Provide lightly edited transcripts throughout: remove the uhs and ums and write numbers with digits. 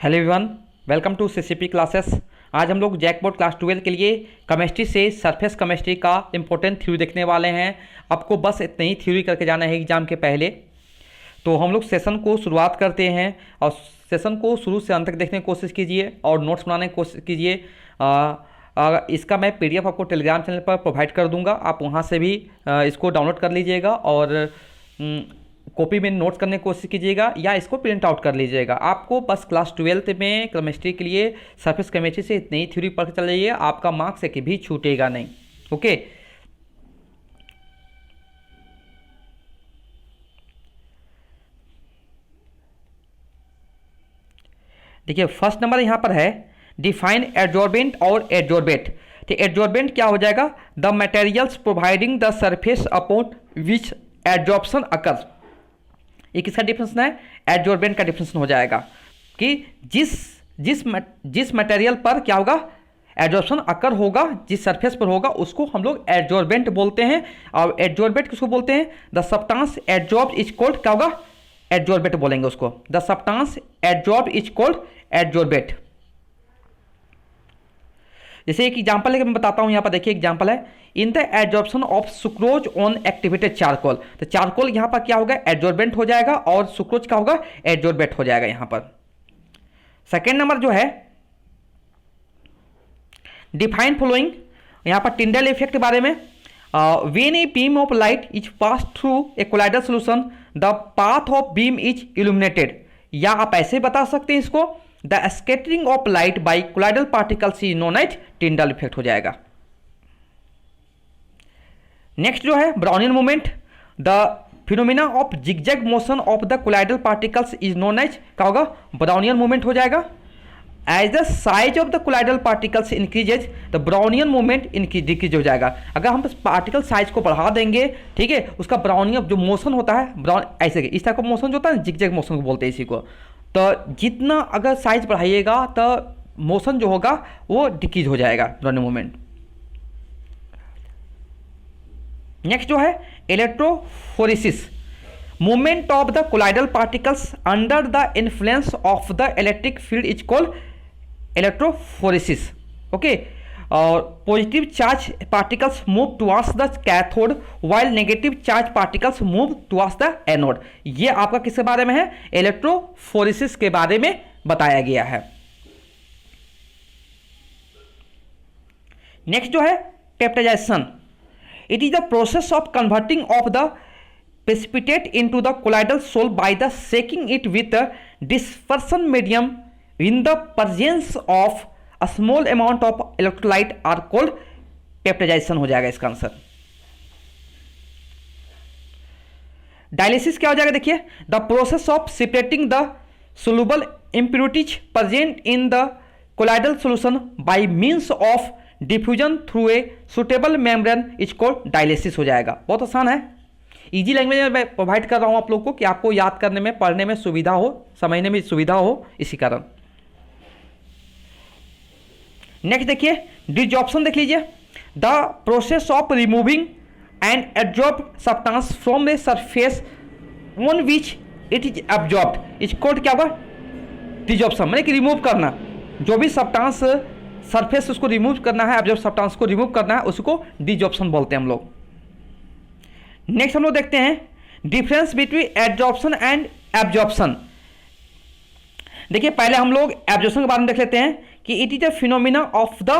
Hello everyone, welcome to CCP classes. आज हम लोग जैकबोर्ड क्लास 12 के लिए केमिस्ट्री से सरफेस केमिस्ट्री का इंपॉर्टेंट थ्योरी देखने वाले हैं। आपको बस इतनी ही थ्योरी करके जाना है एग्जाम के पहले। तो हम लोग सेशन को शुरुआत करते हैं और सेशन को शुरू से अंत तक देखने की कोशिश कीजिए और नोट्स बनाने की कोशिश कीजिए। इसका मैं पीडीएफ आपको टेलीग्राम चैनल पर प्रोवाइड कर दूंगा, आप वहाँ से भी इसको डाउनलोड कर लीजिएगा और कॉपी में नोट्स करने की कोशिश कीजिएगा या इसको प्रिंट आउट कर लीजिएगा। आपको बस क्लास 12 में केमिस्ट्री के लिए सरफेस केमिस्ट्री से इतनी ही थ्योरी पढ़ के चल जाइए, आपका मार्क्स एक भी छूटेगा नहीं। ओके, देखिए फर्स्ट नंबर यहाँ पर है डिफाइन एडजॉर्बेंट और एडजॉर्बेट। तो एडजॉर्बेंट क्या हो जाएगा? The materials providing the surface upon which adsorption occurs. ये किसका डिफिनेशन है? एडजॉर्बेंट का डिफिनेशन हो जाएगा कि जिस मटेरियल पर क्या होगा, एडजॉर्प्शन अकर होगा, जिस सरफेस पर होगा उसको हम लोग एडजॉर्बेंट बोलते हैं। और एडजॉर्बेंट किसको बोलते हैं? The substance adsorbed is called क्या होगा? एडजॉर्बेट बोलेंगे उसको। The substance adsorbed is called adsorbate. जैसे एक एग्जांपल है कि मैं बताता हूं, यहां पर देखिए एग्जांपल है, in the adsorption of sucrose on activated charcoal. तो चारकोल यहां पर क्या होगा? एडजॉर्बेंट हो जाएगा और सुक्रोज क्या होगा? एडजॉर्बेट हो जाएगा यहां पर। सेकेंड नंबर जो है डिफाइन फॉलोइंग, यहां पर टिंडल इफेक्ट के बारे में। When a beam of light is pass through a colloidal solution the path of beam is illuminated. या आप ऐसे बता सकते हैं इसको, the scattering of light by colloidal particles is known as Tyndall effect हो जाएगा। नेक्स्ट जो है Brownian movement, the phenomena of zigzag motion of the colloidal particles is known as क्या होगा? ब्राउनियन मूवमेंट हो जाएगा। As the size of the colloidal particles increases the Brownian movement decrease हो जाएगा। अगर हम पार्टिकल साइज को बढ़ा देंगे, ठीक है, उसका ब्राउनियन जो मोशन होता है, ब्राउन ऐसे इस टाइप का मोशन जो होता है जिगजैग मोशन को बोलते हैं इसी को। तो जितना अगर साइज बढ़ाइएगा तो मोशन जो होगा वो डिक्रीज हो जाएगा, ब्राउनियन मूवमेंट। नेक्स्ट जो है electrophoresis, movement of the colloidal particles under the influence of the electric field is called electrophoresis. Okay, और positive charge particles move towards the cathode while negative charge particles move towards the anode. ये आपका किसके बारे में है? Electrophoresis के बारे में बताया गया है। नेक्स्ट जो है peptization, it is the process of converting of the precipitate into the colloidal solid by the shaking it with a dispersion medium in the presence of a small amount of electrolyte are called peptidization हो जाएगा इसका answer. Dialysis क्या हो जाएगा? देखिए, the process of separating the soluble impurities present in the colloidal solution by means of diffusion through a suitable membrane is called dialysis हो जाएगा। बहुत आसान है, इजी लैंग्वेज में मैं प्रोवाइड कर रहा हूं आप लोग को कि आपको याद करने में, पढ़ने में सुविधा हो, समझने में सुविधा हो, इसी कारण। नेक्स्ट देखिए डिजॉर्प्शन, देख लीजिए, the process of removing and absorb substance from a surface on which it is absorbed is called क्या होगा? डिजॉर्प्शन, मैंने कि रिमूव करना, जो भी सब्सटेंस सरफेस उसको रिमूव करना है, एब्जॉर्ब सब्सटेंस को रिमूव करना है, उसको डिजॉर्प्शन बोलते हैं हम लोग। नेक्स्ट हम लोग देखते हैं difference between adsorption and absorption. देखिए पहले हम लोग एब्जॉर्प्शन के बारे में देख लेते हैं कि it is a phenomena of the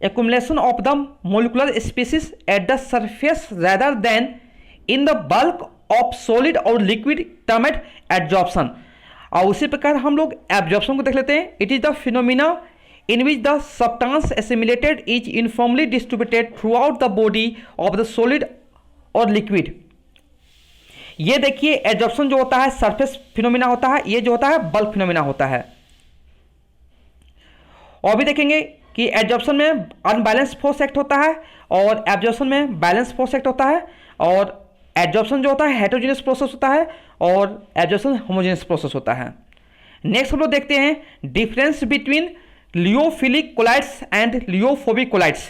accumulation of the molecular species at the surface rather then in the bulk of solid और लिक्विड टर्म्ड एडजॉर्प्शन। और उसी प्रकार हम लोग एब्जॉर्प्शन को देख लेते हैं। It is the phenomena in which the substance assimilated is uniformly distributed throughout the body of the solid or liquid। ये देखिए एब्जॉर्प्शन जो होता है सरफेस फिनोमिना होता है, ये जो होता है बल्क फिनोमिना होता है। और भी देखेंगे कि एब्जॉर्प्शन में अनबैलेंस फोर्स एक्ट होता है और एब्जॉर्प्शन में बैलेंस फोर्स एक्ट होता है। और एब्जॉर्प्शन जो होता है हेटेरोजेनियस प्रोसेस होता है और एब्जॉर्प्शन होमोजेनियस प्रोसेस होता है। नेक्स्ट हम लोग देखते हैं difference between lyophilic colloids and lyophobic colloids.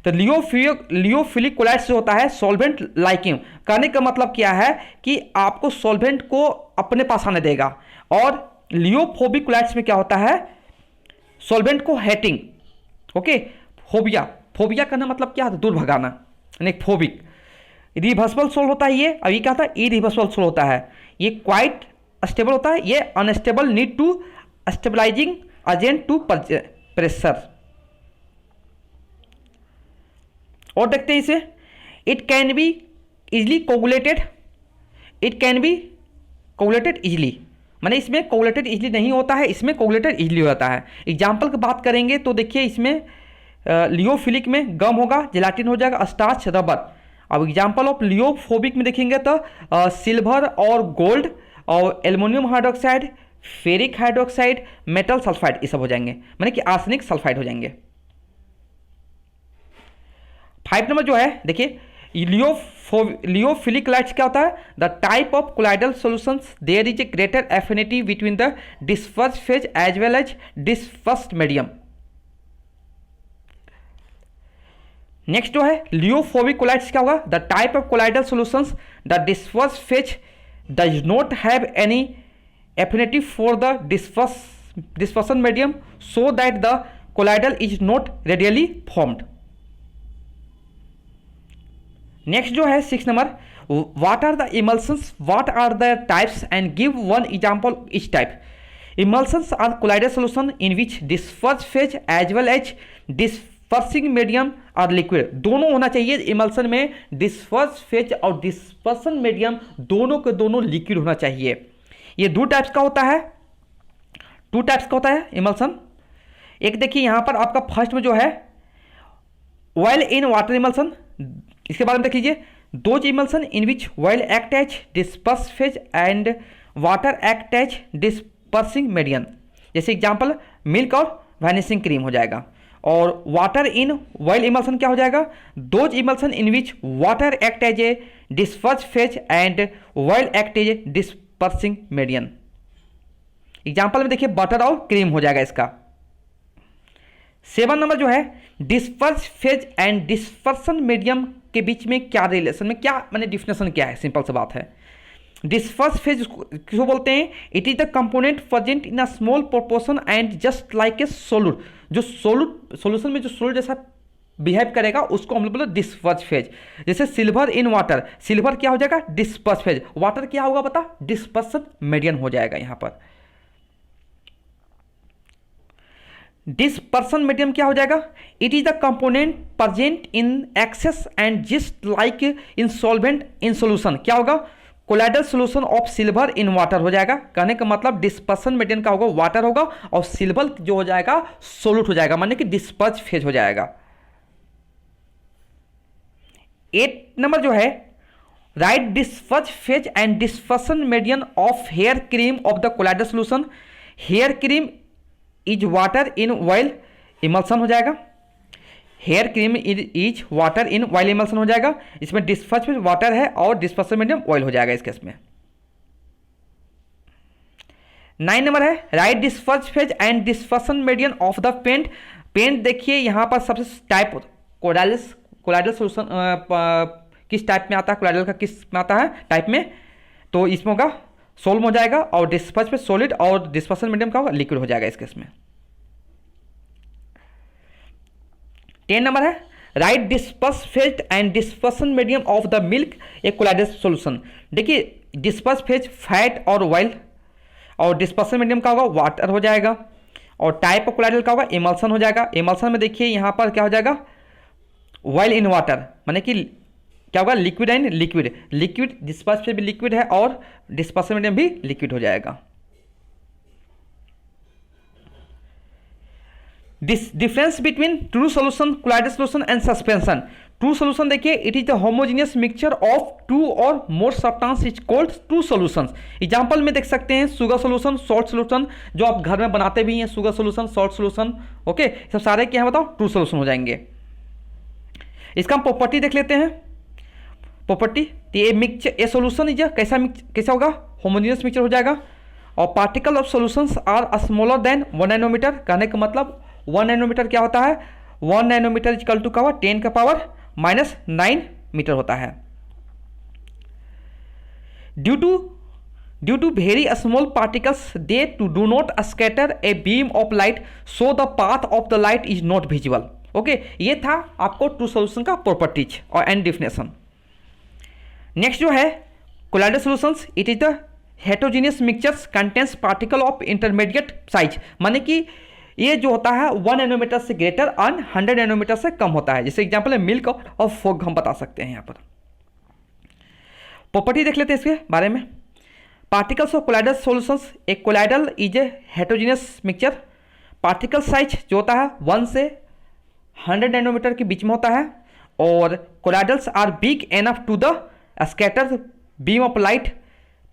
तो लियोफिलिक कोलाइड्स जो होता है सॉल्वेंट लाइकिंग, कहने का मतलब क्या है कि आपको सॉल्वेंट को अपने पास आने देगा, और लियोफोबिक कोलैट्स में क्या होता है, सॉल्वेंट को हेटिंग, ओके, फोबिया, फोबिया करना मतलब क्या है, दूर भगाना, यानी फोबिक। रिवर्सिबल सोल होता है ये, अब ये क्या होता है, इरिवर्सिबल सोल होता है। ये क्वाइट स्टेबल होता है, ये unstable, need to stabilising agent to pressure. और देखते हैं इसे, it can be easily coagulated, it can be coagulated easily, माने इसमें कोगुलेटेड इजली नहीं होता है, इसमें कोगुलेटेड इजली होता है। एग्जाम्पल की बात करेंगे तो देखिए इसमें लियोफिलिक में गम होगा, जेलाटिन हो जाएगा, स्टार्च, रबर। अब एग्जाम्पल ऑफ लियोफोबिक में देखेंगे तो सिल्वर और गोल्ड और aluminium hydroxide, ferric hydroxide, metal sulphide, ये सब हो जाएंगे, माने कि आर्सेनिक सल्फाइड हो जाएंगे। 5 नंबर जो है देखिए, लियोफिलिक कोलैट्स क्या होता है, the type of colloidal solutions there is a greater affinity between the dispersed phase as well as dispersed medium. Next जो है लियोफोबिक कोलैट्स क्या होगा, the type of colloidal solutions the dispersed phase does not have any affinity for the dispersion medium so that the colloidal is not readily formed. Next जो है 6 number, what are the emulsions, what are the types and give one example each type. Emulsions are colloidal solution in which dispersed phase as well as dispersing medium are liquid, दोनों होना चाहिए emulsion में, dispersed phase और dispersion medium दोनों के दोनों liquid होना चाहिए। ये 2 टाइप्स का होता है, 2 टाइप्स का होता है इमल्सन। एक देखिए यहाँ पर आपका फर्स्ट में जो है ऑयल इन वाटर इमल्सन, इसके बारे में देख लीजिए, those emulsion in which oil act as disperse phase and water act as dispersing medium. जैसे एग्जांपल मिल्क और वैनिशिंग क्रीम हो जाएगा। और वाटर इन ऑयल इमल्सन क्या हो जाएगा, those emulsion in which water act as a disperse phase and oil act as a dispersing medium. Example में देखिए बटर और क्रीम हो जाएगा इसका। 7 नंबर जो है, disperse phase and dispersion medium के बीच में क्या रिलेशन में, क्या माने डिफिनेशन क्या है, सिंपल सी बात है। डिस्पर्स फेज किसको बोलते हैं, it is the component present in a small proportion and just like a solute, जो सोल्यूशन में जो सोल्यूट जैसा बिहेव करेगा उसको हम लोग बोलते हैं डिस्पर्स फेज। जैसे सिल्वर इन वाटर, सिल्वर क्या हो जाएगा, डिस्पर्स फेज, वाटर क्या होगा बता, डिस्पर्सन मीडियम हो जाएगा यहाँ पर। डिस्पर्सन मीडियम क्या हो जाएगा, it is the component present in excess and just like in solvent in solution, क्या होगा, colloidal solution of silver in water हो जाएगा। कहने का मतलब डिस्पर्सन मीडियम का होगा वाटर होगा और सिल्वर जो हो जाएगा सोल्यूट हो जाएगा, माने कि डिस्पर्स फेज हो जाएगा। 8 नंबर जो है, right disperse phase and dispersion medium of hair cream of the colloidal solution. Hair cream is water in oil emulsion हो जाएगा, hair cream is water in oil emulsion हो जाएगा। इसमें डिस्पर्स फेज वाटर है और dispersion medium oil हो जाएगा इस केस में। 9 नंबर है, right disperse phase and dispersion medium of the paint. Paint देखिए यहाँ पर सबसे टाइप कोलाइडल सोल्यूशन किस टाइप में आता है, कोलाइडल का किस में आता है टाइप में, तो इसमें होगा सोल्व हो जाएगा और डिस्पर्स फेज सॉलिड और डिस्पर्सन मीडियम का होगा लिक्विड हो जाएगा इस केस में। 10 नंबर है, right disperse phase and dispersion medium of the milk A colloidal solution. देखिए डिस्पर्स फेज फैट और ऑयल और डिस्पर्सन मीडियम का होगा वाटर हो जाएगा और टाइप ऑफ कोलाइडल का होगा इमल्सन हो जाएगा। इमल्सन में देखिए यहाँ पर क्या हो जाएगा, ऑयल इन वाटर, माने कि क्या होगा, liquid and liquid, liquid disperse phase भी लिक्विड है और डिस्पर्सन मीडियम भी लिक्विड हो जाएगा। Difference between true solution, colloidal solution and suspension. True solution देखिए, it is the homogeneous mixture of 2 or more substance is called true solution. Example में देख सकते हैं शुगर सोल्यूशन, सॉल्ट सोल्यूशन, जो आप घर में बनाते भी हैं, sugar solution, salt solution, okay, सब सारे क्या है बताओ, ट्रू सोल्यूशन हो जाएंगे। इसका हम प्रॉपर्टी देख लेते हैं। प्रॉपर्टी, ये मिक्सचर, ये सोल्यूशन इज कैसा होगा, होमोजेनियस मिक्सचर हो जाएगा और particle of solutions are smaller than 1 nanometre. कहने का मतलब 1 नैनोमीटर क्या होता है, 1 नैनोमीटर इक्वल टू का 10 का पावर -9 मीटर होता है। Due to due to very small particles they do not scatter a beam of light so the path of the light is not visible. Okay, ये था आपको ट्रू सॉल्यूशन का properties और and definition. Next जो है colloidal solutions, it is the heterogeneous mixtures contains particle of intermediate size, माने कि ये जो होता है 1 नैनोमीटर से ग्रेटर और 100 नैनोमीटर से कम होता है। जैसे एग्जांपल है मिल्क और फॉग हम बता सकते हैं। यहाँ पर प्रॉपर्टी देख लेते हैं इसके बारे में। पार्टिकल्स ऑफ कोलाइडल सॉल्यूशंस, एक colloidal is a heterogeneous mixture. Particle size जो होता है 1 से 100 नैनोमीटर के बीच में होता है, और colloidals are big enough to the scatter beam of light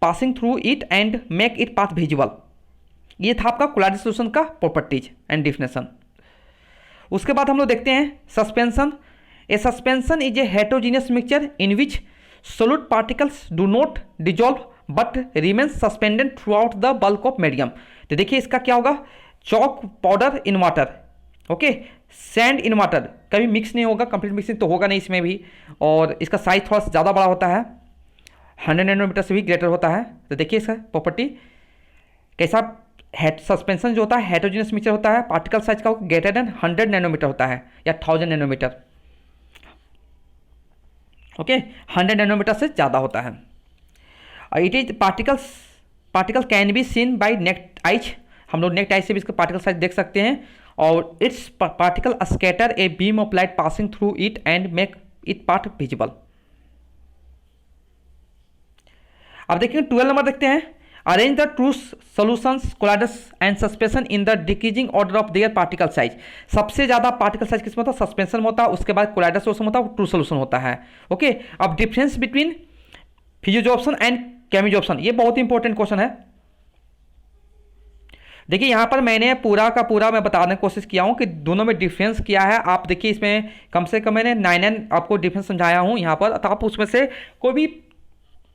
passing through it and make it path visible. ये था आपका कोलाइडल सॉल्यूशन का प्रॉपर्टीज एंड डिफिनेशन। उसके बाद हम लोग देखते हैं suspension. A suspension is a heterogeneous mixture in which solid particles do not dissolve but remain suspended throughout the bulk of medium. तो देखिए इसका क्या होगा, chalk powder in water, okay, sand in water, कभी mix नहीं होगा, complete mixing तो होगा नहीं इसमें भी, और इसका साइज थोड़ा सा ज़्यादा बड़ा होता है, 100 नैनोमीटर से भी ग्रेटर होता है। तो देखिए इसका प्रॉपर्टी कैसा, सस्पेंशन जो होता है हेटेरोजेनियस मिक्सचर होता है, पार्टिकल साइज का ग्रेटर देन 100 नैनोमीटर होता है या 1000 नैनोमीटर, ओके, 100 नैनोमीटर से ज़्यादा होता है। It is particle can be seen by naked eyes, हम लोग नेक्ड आइज से भी इसका पार्टिकल साइज देख सकते हैं, और its particle scatter a beam of light passing through it and make it part visible. अब देखिए 12 नंबर देखते हैं। Arrange the true solutions colloidals and suspension in the decreasing order of their particle size. सबसे ज़्यादा particle size किसमें होता है, suspension में होता है, उसके बाद कोलाइडल सॉल्यूशन होता है, ट्रू सॉल्यूशन होता है। ओके, अब डिफरेंस बिटवीन फिजियोजॉर्प्शन एंड केमिजॉर्प्शन, ये बहुत इंपॉर्टेंट क्वेश्चन है। देखिए यहाँ पर मैंने पूरा का पूरा मैं बताने की कोशिश किया हूँ कि दोनों में डिफरेंस क्या है। आप देखिए इसमें कम से कम मैंने 9 आपको डिफरेंस समझाया हूँ यहाँ पर, तो आप उसमें से कोई भी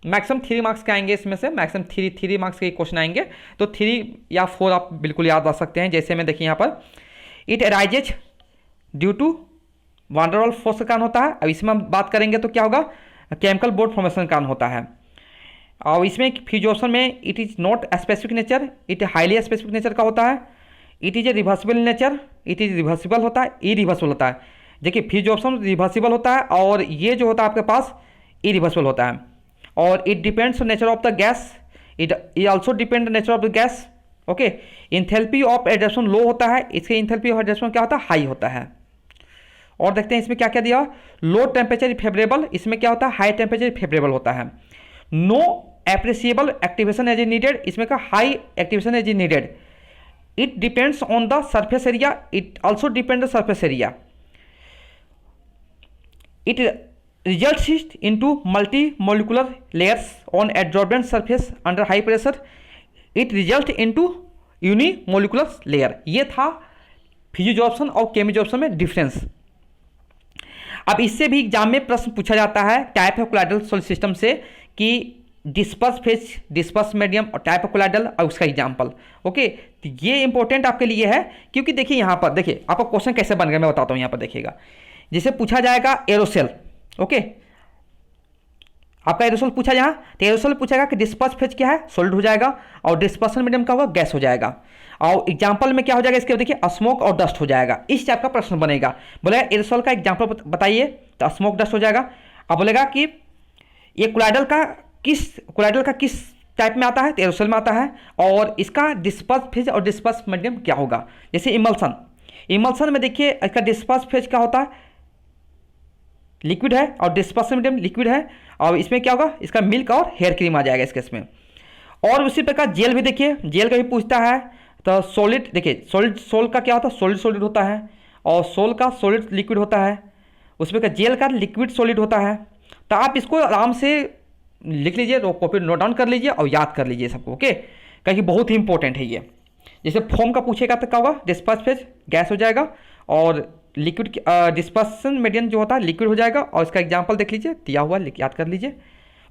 मैक्सिमम 3 मार्क्स के आएंगे, इसमें से मैक्सिमम 3 मार्क्स के क्वेश्चन आएंगे, तो 3 या 4 आप बिल्कुल याद रख सकते हैं। जैसे मैं देखिए यहाँ पर it arises due to van der Waals force का कारण होता है। अब इसमें हम बात करेंगे तो क्या होगा, केमिकल बोर्ड फॉर्मेशन का कारण होता है। और इसमें फिजियोशन में it is not specific nature, it highly specific nature का होता है। It is a reversible nature, it is reversible होता है, इरिवर्सिबल होता है। देखिए फिजियोशन रिवर्सिबल होता है, और ये जो होता है आपके पास इरिवर्सिबल होता है। और it depends on nature of the gas, it also depend nature of the gas. Okay, enthalpy of adjustment low होता है, इसके इंथैल्पी ऑफ एडजस्टमेंट क्या होता है, हाई होता है। और देखते हैं इसमें क्या क्या दिया, लो टेम्परेचर फेवरेबल, इसमें क्या होता है, हाई टेम्परेचर फेवरेबल होता है। नो एप्रिसिएबल एक्टिवेशन एज ए नीडेड, इसमें का हाई एक्टिवेशन एज ए needed. It depends on the surface area, it also depend the surface area. It results into multi-molecular layers on adsorbent surface under high pressure. It results into unimolecular layer. ये था फिजियोजॉर्प्शन और केमिजॉर्प्शन में difference. अब इससे भी exam में प्रश्न पूछा जाता है type of colloidal solution system से, कि डिस्पर्स फेज, डिस्पर्स मीडियम और टाइप ऑफ कोलाइडल और उसका एग्जाम्पल। ओके, तो ये इंपॉर्टेंट आपके लिए है, क्योंकि देखिए यहाँ पर देखिए आपका क्वेश्चन कैसे बन गया मैं बताता हूँ। यहाँ पर देखिएगा, जैसे पूछा जाएगा एरोसेल, ओके, आपका एरोसोल पूछा जहाँ, तो एरोसोल पूछेगा कि डिस्पर्स फेज क्या है, सॉलिड हो जाएगा, और डिस्पर्सन मीडियम क्या होगा, गैस हो जाएगा। और एग्जाम्पल में क्या हो जाएगा, इसके देखिए स्मोक और डस्ट हो जाएगा। इस टाइप का प्रश्न बनेगा। बोलेगा एरोसोल का एग्जाम्पल बताइए, तो स्मोक डस्ट हो जाएगा। अब बोलेगा कि ये कोलाइडल का किस टाइप में आता है, तो एरोसोल में आता है, और इसका डिस्पर्स फेज और डिस्पर्स मीडियम क्या होगा। जैसे इमल्सन में देखिए इसका डिस्पर्स फेज क्या होता है, लिक्विड है, और डिस्पर्सन मीडियम लिक्विड है, और इसमें क्या होगा, इसका मिल्क और हेयर क्रीम आ जाएगा इस केस में। और उसी प्रकार जेल भी देखिए, जेल का भी पूछता है, तो सॉलिड देखिए, सोल का क्या होता है, सॉलिड होता है, और सोल का सॉलिड लिक्विड होता है, उसमें का जेल का लिक्विड सॉलिड होता है। तो आप इसको आराम से लिख लीजिए, कॉपी नोट डाउन कर लीजिए और याद कर लीजिए सबको, ओके, क्योंकि बहुत ही इंपॉर्टेंट है ये। जैसे फॉर्म का पूछेगा तो क्या होगा, डिस्पर्स फेज गैस हो जाएगा, और लिक्विड डिस्पर्सन मीडियम जो होता है लिक्विड हो जाएगा, और इसका एग्जांपल देख लीजिए, दिया हुआ याद कर लीजिए।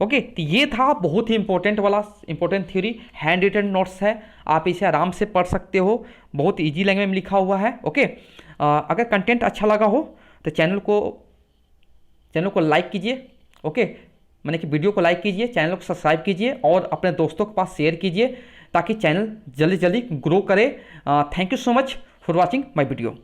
ओके, तो ये था बहुत ही इंपॉर्टेंट वाला important theory, handwritten notes है, आप इसे आराम से पढ़ सकते हो, बहुत इजी लैंग्वेज में लिखा हुआ है। ओके, अगर कंटेंट अच्छा लगा हो तो चैनल को लाइक कीजिए, ओके, मैंने कि वीडियो को लाइक कीजिए, चैनल को सब्सक्राइब कीजिए और अपने दोस्तों के पास शेयर कीजिए ताकि चैनल जल्दी जल्दी ग्रो करे। Thank you so much for watching my video.